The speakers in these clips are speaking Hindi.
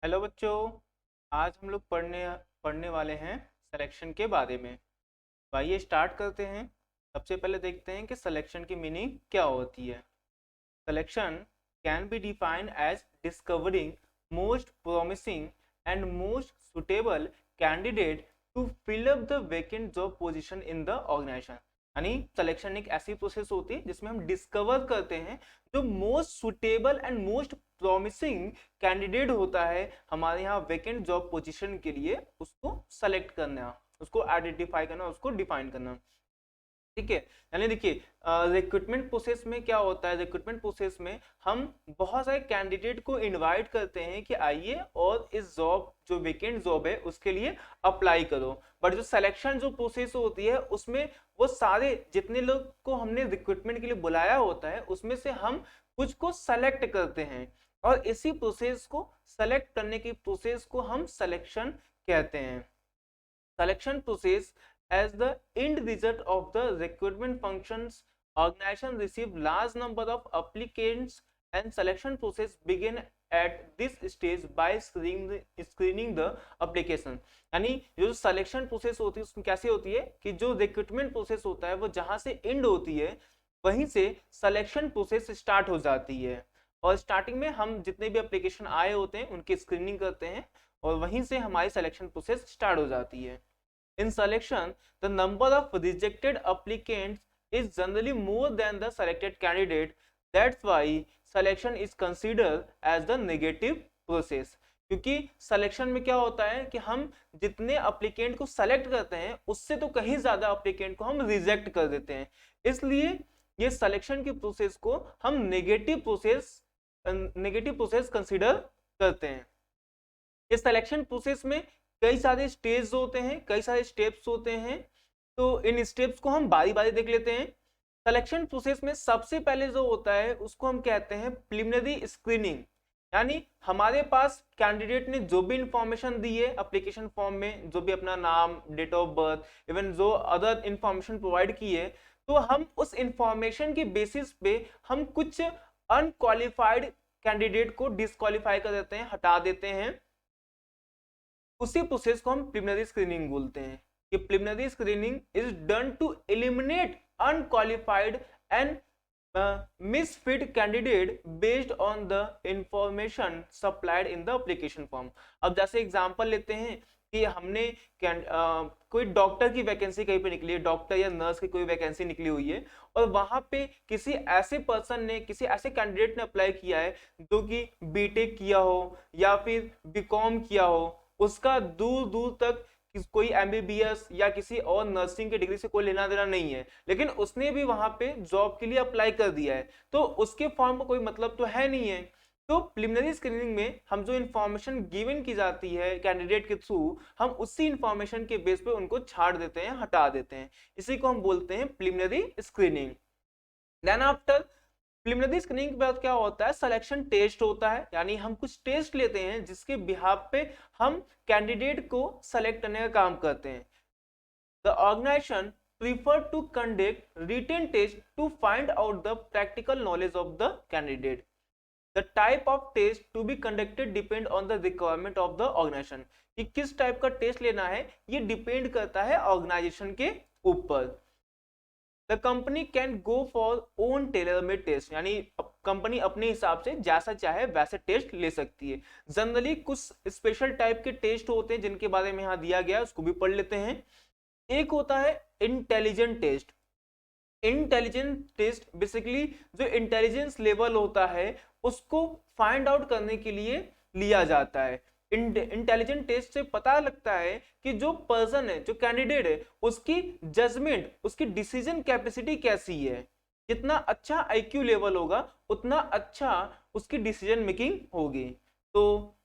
हेलो बच्चों। आज हम लोग पढ़ने पढ़ने वाले हैं सिलेक्शन के बारे में। तो आइए स्टार्ट करते हैं। सबसे पहले देखते हैं कि सिलेक्शन की मीनिंग क्या होती है। Selection can be defined as discovering most promising and most suitable candidate to fill up the vacant job position in the organisation. यानी सिलेक्शन एक ऐसी प्रोसेस होती है जिसमें हम डिस्कवर करते हैं जो most suitable and most promising candidate होता है हमारे यहाँ वैकेंट जॉब पोजीशन के लिए, उसको सेलेक्ट करना, उसको आइडेंटिफाई करना, उसको डिफाइन करना। ठीक है। यानी देखिए, रिक्रूटमेंट प्रोसेस में क्या होता है, रिक्रूटमेंट प्रोसेस में हम बहुत सारे कैंडिडेट को इनवाइट करते हैं कि आइए और इस जॉब जो वेकेंट जॉब है उसके लिए अप्लाई करो। बट जो सिलेक्शन जो प्रोसेस होती है उसमें वो सारे जितने लोग को हमने रिक्रूटमेंट के लिए बुलाया होता है उसमें से हम कुछ को सेलेक्ट करते हैं, और इसी प्रोसेस को सेलेक्ट करने की प्रोसेस को हम सिलेक्शन कहते हैं। Selection process as the end result of the recruitment functions, organization receive large number of applicants and selection process begin at this stage by screening the application। यानी जो सिलेक्शन प्रोसेस होती है उसमें कैसे होती है कि जो रिक्रूटमेंट प्रोसेस होता है वो जहां से एंड होती है वहीं से सिलेक्शन प्रोसेस स्टार्ट हो जाती है, और स्टार्टिंग में हम जितने भी एप्लीकेशन आए होते हैं उनकी स्क्रीनिंग करते हैं और वहीं से हमारी सिलेक्शन प्रोसेस स्टार्ट हो जाती है। In selection, the number of rejected applicants is generally more than the selected candidate. That's why selection is considered as the negative process। क्योंकि सिलेक्शन में क्या होता है कि हम जितने अप्लीकेंट को सेलेक्ट करते हैं उससे तो कहीं ज्यादा अप्लीकेंट को हम रिजेक्ट कर देते हैं, इसलिए ये सिलेक्शन की प्रोसेस को हम नेगेटिव प्रोसेस कंसीडर करते हैं। इस सिलेक्शन प्रोसेस में कई सारे स्टेज होते हैं, कई सारे स्टेप्स होते हैं, तो इन स्टेप्स को हम बारी बारी देख लेते हैं। सिलेक्शन प्रोसेस में सबसे पहले जो होता है उसको हम कहते हैं प्रिलिमिनरी स्क्रीनिंग। यानी हमारे पास कैंडिडेट ने जो भी इंफॉर्मेशन दी है एप्लीकेशन फॉर्म में, जो भी अपना नाम, डेट ऑफ बर्थ, इवन जो अदर इंफॉर्मेशन प्रोवाइड की है, तो हम उस इंफॉर्मेशन के बेसिस पे हम कुछ अनक्वालिफाइड कैंडिडेट को डिस्क्वालीफाई कर देते हैं, हटा देते हैं। उसी प्रोसेस को हम प्रिलिमिनरी स्क्रीनिंग बोलते हैं कि preliminary screening is done to eliminate unqualified and misfit candidate based on the information supplied in the application form। अब जैसे एग्जांपल लेते हैं कि हमने कोई डॉक्टर की वैकेंसी कहीं पे निकली है, डॉक्टर या नर्स की कोई वैकेंसी निकली हुई है, और वहां पे किसी ऐसे पर्सन ने, किसी ऐसे कैंडिडेट ने अप्लाई किया है जो कि बीटेक किया हो या फिर बीकॉम किया हो, उसका दूर दूर तक कोई एमबीबीएस या किसी और नर्सिंग की डिग्री से कोई लेना देना नहीं है, लेकिन उसने भी वहां पे जॉब के लिए अप्लाई कर दिया है, तो उसके फॉर्म का कोई मतलब तो है नहीं है। तो प्रिलिमिनरी स्क्रीनिंग में हम जो इंफॉर्मेशन गिवन की जाती है कैंडिडेट के थ्रू, हम उसी इंफॉर्मेशन के बेस पे उनको छाड़ देते हैं, हटा देते हैं। इसी को हम बोलते हैं preliminary screening. Then after preliminary screening के बाद क्या होता है, सिलेक्शन टेस्ट होता है। यानी हम कुछ टेस्ट लेते हैं जिसके बिहाफ पे हम कैंडिडेट को सेलेक्ट करने का काम करते हैं। The organisation prefer to conduct written test to find out the practical knowledge of the candidate। The type of test to be conducted depend on the requirement of the organization। कि किस टाइप का टेस्ट लेना है ये डिपेंड करता है ऑर्गेनाइजेशन के ऊपर। The company can go for own tailor made test. यानी कंपनी अपने हिसाब से जैसा चाहे वैसे टेस्ट ले सकती है। जनरली कुछ स्पेशल टाइप के टेस्ट होते हैं जिनके बारे में यहाँ दिया गया है, उसको भी पढ़ लेते हैं। एक होता है intelligent test. Intelligent test basically जो इंटेलिजेंस लेवल होता है उसको फाइंड आउट करने के लिए लिया जाता है। इंटेलिजेंट टेस्ट से पता लगता है कि जो पर्सन है, जो कैंडिडेट है, उसकी जजमेंट, उसकी डिसीजन कैपेसिटी कैसी है। जितना अच्छा आईक्यू लेवल होगा उतना अच्छा उसकी डिसीजन मेकिंग होगी। तो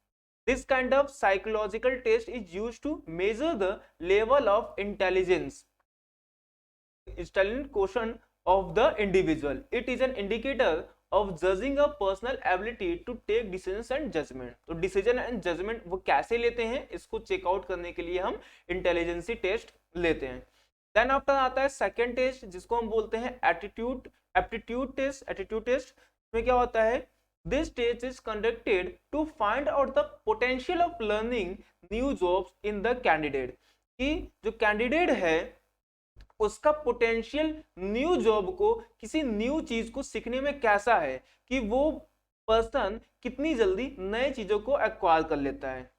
this kind of psychological test is used to measure the level of intelligence quotient of the individual। It is an indicator of judging a personal ability to take decisions and judgment। तो डिसीजन एंड जजमेंट वो कैसे लेते हैं इसको चेकआउट करने के लिए हम इंटेलिजेंसी टेस्ट लेते हैं। देन आफ्टर आता है सेकंड टेस्ट जिसको हम बोलते हैं एप्टीट्यूड टेस्ट। एप्टीट्यूड टेस्ट में क्या होता है, This test is conducted to find out the potential of learning new jobs in the candidate, कि जो कैंडिडेट है उसका पोटेंशियल न्यू जॉब को, किसी न्यू चीज को सीखने में कैसा है, कि वो पर्सन कितनी जल्दी नए चीजों को एक्वायर कर लेता है.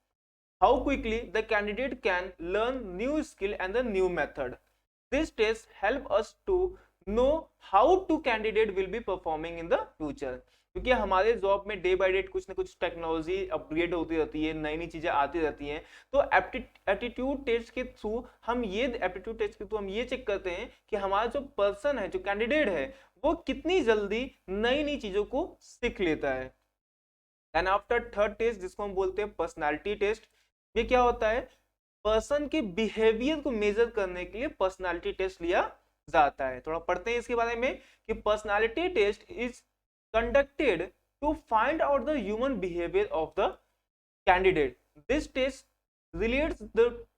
How quickly the candidate can learn new skill and the new method. This test help us to know how to candidate will be performing in the future. क्योंकि हमारे जॉब में डे बाय डे कुछ ना कुछ टेक्नोलॉजी अपग्रेड होती रहती है, नई नई चीजें आती रहती हैं. तो एप्टीट्यूड टेस्ट के थ्रू हम ये चेक करते हैं कि हमारा जो पर्सन है, जो कैंडिडेट है, वो कितनी जल्दी नई नई चीजों को सीख लेता है. एंड आफ्टर थर्ड टेस्ट, जिसको हम बोलते हैं पर्सनालिटी टेस्ट, ये क्या होता है, पर्सन के बिहेवियर को मेजर करने के लिए पर्सनालिटी टेस्ट लिया जाता है. थोड़ा पढ़ते हैं इसके बारे में कि personality test is conducted to find out the human behaviour of the candidate. This test relates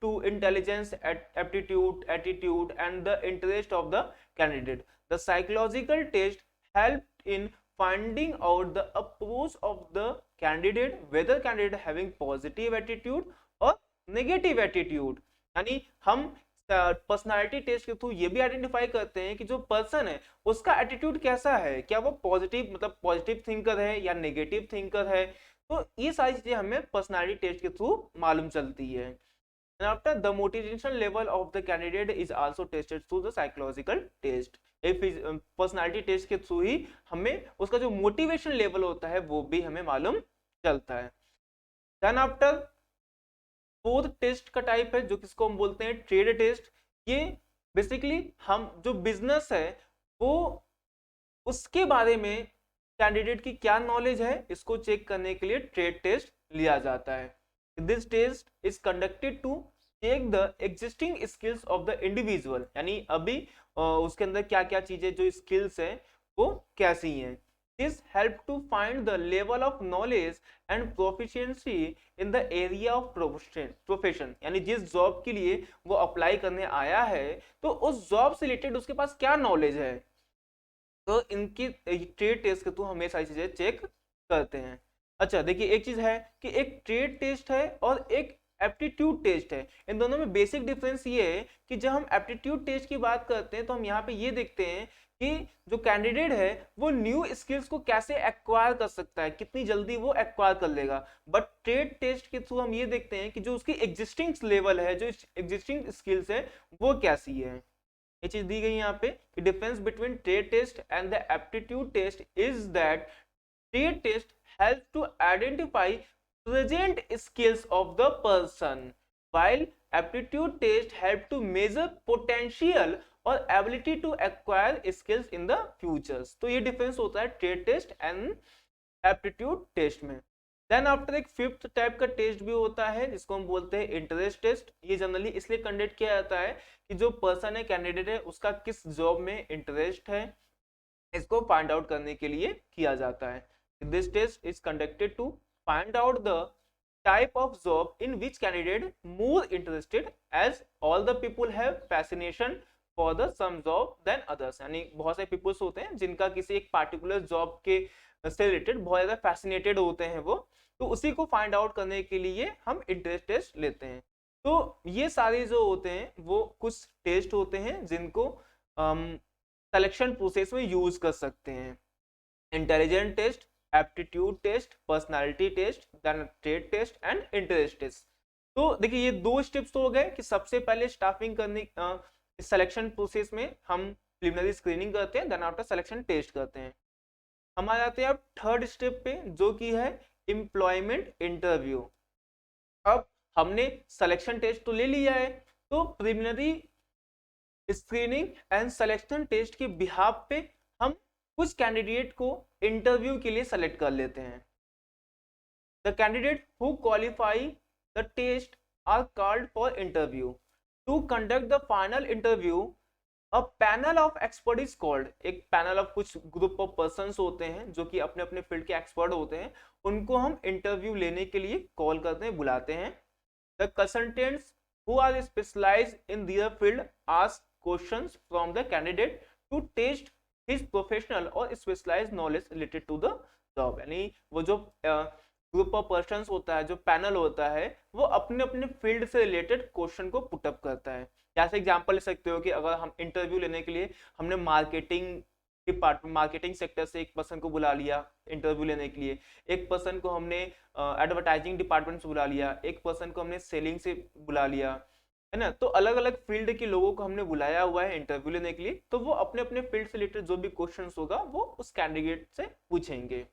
to intelligence, aptitude, attitude and the interest of the candidate. The psychological test helped in finding out the approach of the candidate, whether candidate having positive attitude or negative attitude. यानी हम पर्सनालिटी टेस्ट के थ्रू ये भी आइडेंटिफाई करते हैं कि जो पर्सन है उसका एटीट्यूड कैसा है, क्या वो पॉजिटिव मतलब पॉजिटिव थिंकर है या नेगेटिव थिंकर है. तो ये सारी चीजें हमें पर्सनालिटी टेस्ट के थ्रू मालूम चलती है. After the motivation level of the candidate is also tested through the psychological test. Personality test के थ्रू ही हमें उसका जो मोटिवेशन लेवल होता है वो भी हमें मालूम चलता है. देन आफ्टर फोर्थ टेस्ट का टाइप है जो किसको हम बोलते हैं ट्रेड टेस्ट. ये बेसिकली हम जो बिजनेस है वो उसके बारे में कैंडिडेट की क्या नॉलेज है इसको चेक करने के लिए ट्रेड टेस्ट लिया जाता है. This test is conducted to check the existing skills of the individual, यानी अभी उसके अंदर क्या क्या चीजें जो स्किल्स हैं वो कैसी हैं. This help to find the level of knowledge and proficiency in the area of profession, यानी जिस जॉब के लिए वो अप्लाई करने आया है तो उस जॉब से रिलेटेड उसके पास क्या नॉलेज है. तो इनकी ट्रेड टेस्ट के थ्रू हम ये सारी चीजें चेक करते हैं. अच्छा देखिए, एक चीज है कि एक ट्रेड टेस्ट है और एक एप्टीट्यूड टेस्ट है. इन दोनों में बेसिक डिफरेंस ये है कि जब हम एप्टीट्यूड टेस्ट की बात करते हैं तो हम यहाँ पे ये देखते हैं कि जो कैंडिडेट है वो न्यू स्किल्स को कैसे एक्वायर कर सकता है, कितनी जल्दी वो एक्वायर कर लेगा. बट ट्रेड टेस्ट के थ्रू हम ये देखते हैं कि जो उसकी एग्जिस्टिंग लेवल है, जो एग्जिस्टिंग स्किल्स है वो कैसी है. ये चीज दी गई यहाँ पे कि difference between trade test and the aptitude test is that trade test help to identify present skills of the person, while aptitude test help to measure potential और ability to acquire skills in the futures. तो ये डिफरेंस होता है trade test and aptitude test में. देन आफ्टर एक फिफ्थ टाइप का टेस्ट भी होता है जिसको हम बोलते हैं इंटरेस्ट टेस्ट. ये जनरली इसलिए कंडक्ट किया जाता है कि जो पर्सन है, कैंडिडेट है, उसका किस जॉब में इंटरेस्ट है इसको फाइंड आउट करने के लिए किया जाता है. This test is conducted to find out the type of job in which candidate more interested, as all the people have fascination for the some job than others. यानी बहुत से पीपल्स होते हैं जिनका किसी एक पार्टिकुलर जॉब के से रिलेटेड बहुत ज्यादा फैसिनेटेड होते हैं वो, तो उसी को फाइंड आउट करने के लिए हम इंटरेस्ट टेस्ट लेते हैं. तो ये सारे जो होते हैं वो कुछ टेस्ट होते हैं जिनको सिलेक्शन प्रोसेस में यूज कर सकते हैं. Intelligent test, aptitude test, personality test, then trade test and interest test. तो देखिए ये दो स्टेप्स तो हो गए कि सबसे पहले स्टाफिंग करने सिलेक्शन प्रोसेस में हम प्रिलिमिनरी स्क्रीनिंग करते हैं, देन आफ्टर सिलेक्शन टेस्ट करते हैं. हम आ जाते हैं अब थर्ड स्टेप पे जो कि है एम्प्लॉयमेंट इंटरव्यू. अब हमने सिलेक्शन टेस्ट तो ले लिया है, तो preliminary screening and selection test के बिहाफ पे हम कुछ कैंडिडेट को इंटरव्यू के लिए सेलेक्ट कर लेते हैं. The candidate who qualify the test are called for interview. To conduct the final interview a panel of expert is called. एक पैनल ऑफ कुछ ग्रुप ऑफ पर्संस होते हैं जो कि अपने अपने फील्ड के एक्सपर्ट होते हैं, उनको हम इंटरव्यू लेने के लिए कॉल करते हैं, बुलाते हैं. The consultants who are specialised in their field ask questions from the candidate to test his professional or specialized knowledge related to the job. यानी वो जो ग्रुप ऑफ पर्सन्स होता है, जो पैनल होता है, वो अपने अपने फील्ड से रिलेटेड क्वेश्चन को पुटअप करता है। जैसे एग्जांपल ले सकते हो कि अगर हम इंटरव्यू लेने के लिए हमने मार्केटिंग सेक्टर से एक पर्सन को बुला लिया इंटरव्यू लेने के लिए, एक पर्सन को हमने एडवर्टाइजिंग डिपार्टमेंट से बुला लिया, एक पर्सन को हमने सेलिंग से बुला लिया, है ना। तो अलग अलग फील्ड के लोगों को हमने बुलाया हुआ है इंटरव्यू लेने के लिए, तो वो अपने अपने फील्ड से रिलेटेड जो भी क्वेश्चन होगा वो उस कैंडिडेट से पूछेंगे।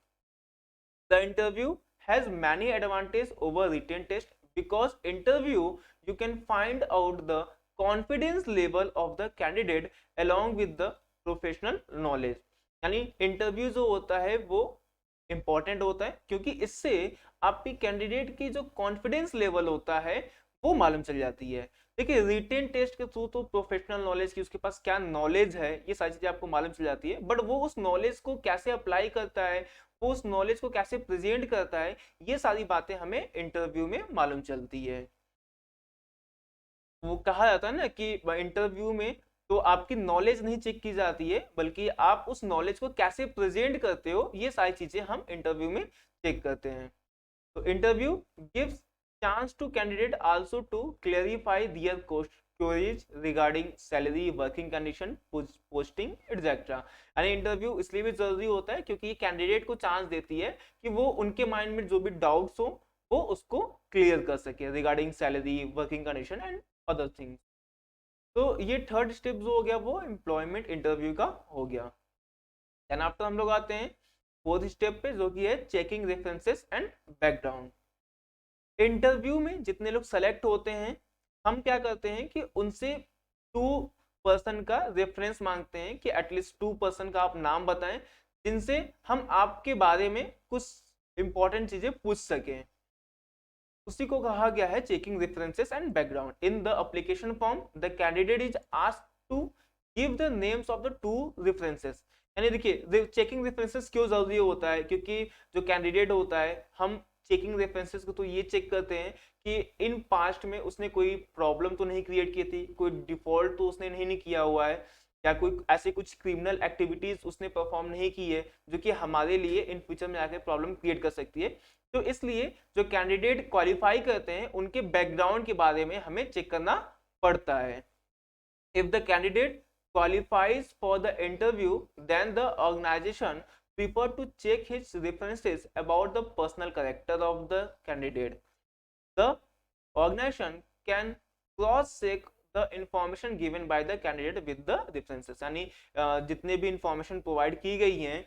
The interview has many advantages over written test because interview you can find out the confidence level of the candidate along with the professional knowledge। यानी इंटरव्यू जो होता है वो इंपॉर्टेंट होता है क्योंकि इससे आपकी कैंडिडेट की जो कॉन्फिडेंस लेवल होता है वो मालूम चल जाती है। देखिए रिटेन टेस्ट के थ्रू तो प्रोफेशनल नॉलेज की, उसके पास क्या नॉलेज है, ये सारी चीजें आपको मालूम चल जाती है, बट वो उस नॉलेज को कैसे अप्लाई करता है, वो उस नॉलेज को कैसे प्रेजेंट करता है, ये सारी बातें हमें इंटरव्यू में मालूम चलती है। वो कहा जाता है ना कि इंटरव्यू में तो आपकी नॉलेज नहीं चेक की जाती है, बल्कि आप उस नॉलेज को कैसे प्रेजेंट करते हो, ये सारी चीजें हम इंटरव्यू में चेक करते हैं। तो interview gives chance to candidate also to clarify their queries regarding salary, working condition, posting etc। यानी इंटरव्यू इसलिए भी जरूरी होता है क्योंकि ये कैंडिडेट को चांस देती है कि वो उनके माइंड में जो भी डाउट्स हो वो उसको क्लियर कर सके regarding salary, working condition and other things. तो ये थर्ड स्टेप जो हो गया वो एम्प्लॉयमेंट इंटरव्यू का हो गया। देन आफ्टर हम लोग आते हैं फोर्थ स्टेप पे जो कि है checking references and background. Interview में जितने लोग सेलेक्ट होते हैं हम क्या करते हैं कि उनसे 2 पर्सन का रेफरेंस मांगते हैं कि एटलीस्ट 2 पर्सन का आप नाम बताएं जिनसे हम आपके बारे में कुछ इंपॉर्टेंट चीजें पूछ सकें। उसी को कहा गया है checking references and background. In the application form the candidate is asked to give the names of the 2 references. यानी देखिए चेकिंग रेफरेंसेस क्यों जरूरी होता है, क्योंकि जो कैंडिडेट होता है हम चेकिंग रेफरेंसेस को तो ये चेक करते हैं कि इन पास्ट में उसने कोई प्रॉब्लम तो नहीं क्रिएट की थी, कोई डिफॉल्ट तो उसने नहीं किया हुआ है, या कोई ऐसे कुछ क्रिमिनल एक्टिविटीज उसने परफॉर्म नहीं की है जो कि हमारे लिए इन फ्यूचर में आकर प्रॉब्लम क्रिएट कर सकती है। तो इसलिए जो कैंडिडेट क्वालिफाई करते हैं उनके बैकग्राउंड के बारे में हमें चेक करना पड़ता है। If the candidate qualifies for the interview, then the organization prefer to check his references about the personal character of the candidate. The organization can cross-check the information given by the candidate with the references। यानी जितने भी इंफॉर्मेशन प्रोवाइड की गई हैं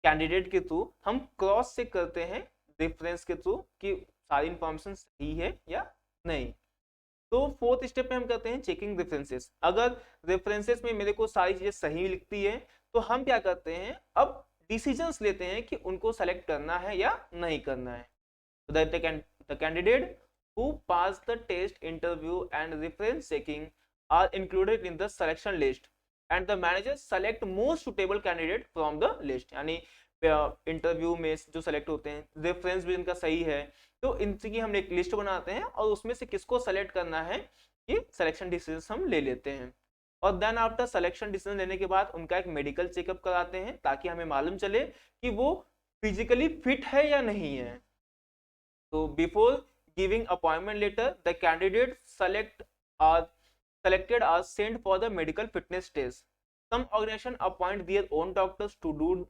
कैंडिडेट के थ्रू हम क्रॉस चेक करते हैं रेफरेंस के थ्रू कि सारी इंफॉर्मेशन सही है या नहीं। तो फोर्थ स्टेप में हम करते हैं चेकिंग रेफरेंसेस। अगर रेफरेंसेस में मेरे को सारी चीजें सही लिखती है तो हम क्या करते हैं, अब डिसीजंस लेते हैं कि उनको सेलेक्ट करना है या नहीं करना है। The candidate who pass the test, interview and reference checking are included in the selection list and the manager select most suitable candidate from the list. यानी इंटरव्यू में जो सेलेक्ट होते हैं, रेफरेंस भी इनका सही है, तो इनकी हम एक लिस्ट बनाते हैं और उसमें से किसको सेलेक्ट करना है ये सिलेक्शन डिसीजन हम ले लेते हैं। और देन आफ्टर सिलेक्शन डिसीजन लेने के बाद उनका एक मेडिकल चेकअप कराते हैं ताकि हमें मालूम चले कि वो फिजिकली फिट है या नहीं है। तो before giving appointment letter the candidate selected are sent for the medical fitness test. Some organization appoint their own doctors to do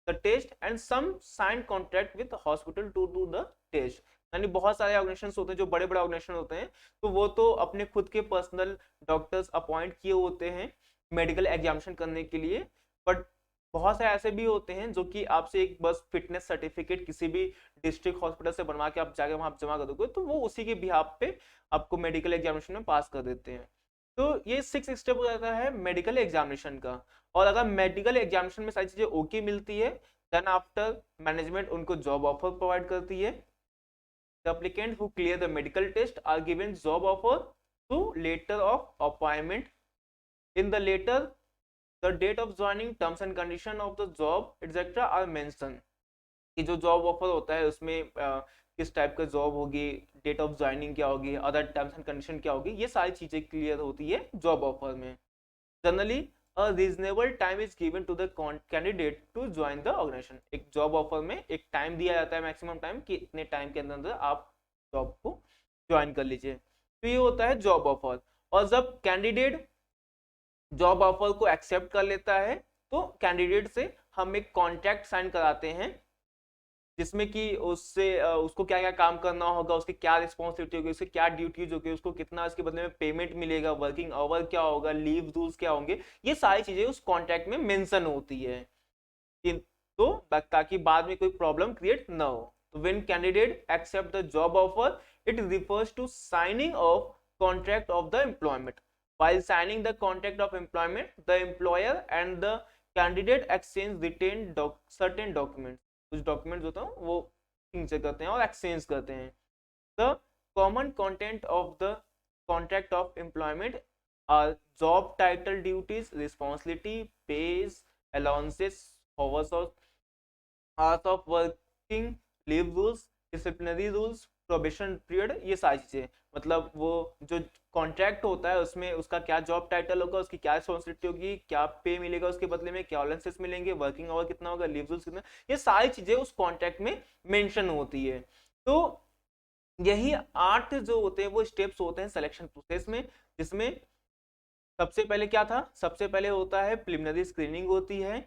the test and some sign contract with the hospital to do the test। यानी बहुत सारे ऑर्गेनाइजेशंस होते हैं जो बड़े बड़े ऑर्गेनाइजेशन होते हैं तो वो तो अपने खुद के पर्सनल डॉक्टर्स अपॉइंट किए होते हैं मेडिकल एग्जामिनेशन करने के लिए, बट बहुत सारे ऐसे भी होते हैं जो कि आपसे एक बस फिटनेस सर्टिफिकेट किसी भी डिस्ट्रिक्ट हॉस्पिटल से बनवा के आप जाके वहां जमा कर दोगे तो वो उसी के बिहाफ पे आपको मेडिकल एग्जामिनेशन में पास कर देते हैं। तो ये 6 स्टेप हो जाता है मेडिकल एग्जामिनेशन का। और अगर मेडिकल एग्जामिनेशन में सारी चीजें ओके मिलती है देन आफ्टर मैनेजमेंट उनको जॉब ऑफर प्रोवाइड करती है। The applicant who clear the medical test are given job offer through letter of appointment. In the letter the date of joining, terms and condition of the job etcetera are mention. कि जो जॉब ऑफर होता है उसमें किस टाइप का जॉब होगी, डेट ऑफ ज्वाइनिंग क्या होगी, अदर टर्म्स एंड कंडीशन क्या होगी, ये सारी चीजें क्लियर होती है जॉब ऑफर में। Generally a reasonable time is given to the candidate to join the organisation. एक जॉब ऑफर में एक टाइम दिया जाता है, मैक्सिमम टाइम, कि इतने टाइम के अंदर आप जॉब को ज्वाइन कर लीजिए। तो ये होता है जॉब ऑफर। और जब कैंडिडेट जॉब ऑफर को एक्सेप्ट कर लेता है तो कैंडिडेट से हम एक कॉन्ट्रैक्ट साइन कराते हैं, जिसमें कि उससे उसको क्या क्या काम करना होगा, उसकी क्या रिस्पॉन्सिबिलिटी होगी, उसकी क्या ड्यूटीज होगी, उसको कितना इसके बदले में पेमेंट मिलेगा, वर्किंग आवर क्या होगा, लीव रूल्स क्या होंगे, ये सारी चीजें उस कॉन्ट्रैक्ट में मेंशन होती है, तो ताकि बाद में कोई प्रॉब्लम क्रिएट ना हो। तो when candidate accept the job offer it refers to signing of contract of the employment. While signing the contract of employment, the employer and the candidate exchange retained certain documents. कुछ डॉक्यूमेंट्स होते हैं वो सिग्नेचर करते हैं और एक्सचेंज करते हैं। The common content of the contract of employment are job title, duties, responsibility, pays, allowances, hours of working, leave rules, disciplinary rules, probation period, ये सारी चीजें। मतलब वो जो कॉन्ट्रैक्ट होता है उसमें उसका क्या जॉब टाइटल होगा, उसकी क्या रिस्पॉन्सिबिलिटी होगी, क्या पे मिलेगा उसके बदले में, क्या अलाउंसेस मिलेंगे, वर्किंग आवर कितना होगा, लीव रूल्स कितना, ये सारी चीजें उस कॉन्ट्रैक्ट में मेंशन होती है। तो यही 8 जो होते हैं वो स्टेप्स होते हैं सिलेक्शन प्रोसेस में, जिसमें सबसे पहले क्या था, सबसे पहले होता है प्रिलिमिनरी स्क्रीनिंग होती है,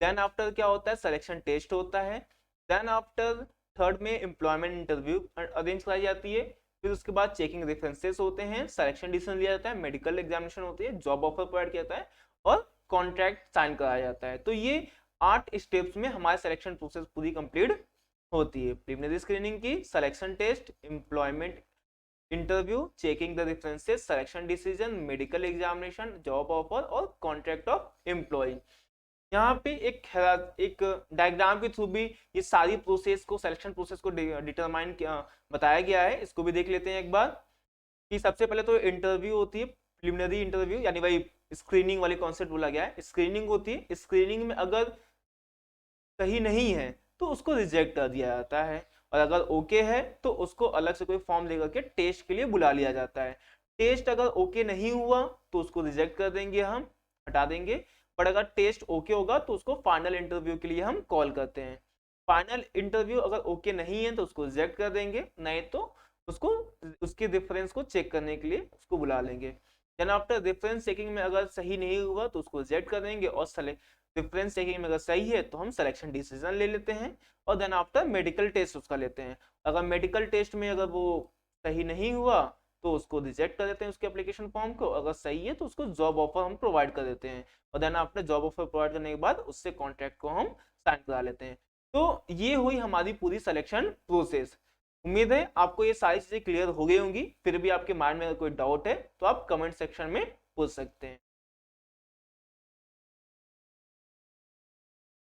देन आफ्टर क्या होता है, सिलेक्शन टेस्ट होता है, देन आफ्टर थर्ड में एम्प्लॉयमेंट इंटरव्यू अरेंज कराई जाती है, फिर उसके बाद चेकिंग रेफरेंसेस होते हैं, सिलेक्शन डिसीजन लिया जाता है, मेडिकल एग्जामिनेशन होती है, जॉब ऑफर प्रोवाइड किया जाता है और कॉन्ट्रैक्ट साइन कराया जाता है। तो ये 8 स्टेप्स में हमारी सिलेक्शन प्रोसेस पूरी कंप्लीट होती है। प्रिलिमिनरी स्क्रीनिंग की, selection test, employment interview, checking the references, selection decision, medical examination, job offer और कॉन्ट्रैक्ट ऑफ एम्प्लॉय। यहाँ पे एक डायग्राम के थ्रू भी ये सारी प्रोसेस को, सिलेक्शन प्रोसेस को डिटरमाइन बताया गया है। इसको भी देख लेते हैं एक बार, कि सबसे पहले तो इंटरव्यू होती है, प्रिलिमिनरी इंटरव्यू, यानी वही स्क्रीनिंग वाली कॉन्सेप्ट बोला गया है। स्क्रीनिंग होती है, स्क्रीनिंग में अगर सही नहीं है तो उसको रिजेक्ट कर दिया जाता है, और अगर ओके है तो उसको अलग से कोई फॉर्म लेकर के टेस्ट के लिए बुला लिया जाता है। टेस्ट अगर ओके नहीं हुआ तो उसको रिजेक्ट कर देंगे, हम हटा देंगे, पर अगर टेस्ट ओके होगा तो उसको फाइनल इंटरव्यू के लिए हम कॉल करते हैं। फाइनल इंटरव्यू अगर ओके नहीं है तो उसको रिजेक्ट कर देंगे, नहीं तो उसको उसके रेफरेंस को चेक करने के लिए उसको बुला लेंगे। देन आफ्टर रेफरेंस चेकिंग में अगर सही नहीं हुआ तो उसको रिजेक्ट कर देंगे, और रेफरेंस चेकिंग में अगर सही है तो हम सिलेक्शन डिसीजन ले लेते हैं, और देन आफ्टर मेडिकल टेस्ट उसका लेते हैं। अगर मेडिकल टेस्ट में अगर वो सही नहीं हुआ तो उसको रिजेक्ट कर देते हैं उसके एप्लीकेशन फॉर्म को, अगर सही है तो उसको जॉब ऑफर हम प्रोवाइड कर देते हैं, और then after job offer provide करने के बाद उससे कॉन्ट्रैक्ट को हम साइन करा लेते हैं। तो ये हुई हमारी पूरी सिलेक्शन प्रोसेस। उम्मीद है आपको ये सारी चीजें क्लियर हो गई होंगी। फिर भी आपके माइंड में अगर कोई डाउट है तो आप कमेंट सेक्शन में पूछ सकते हैं।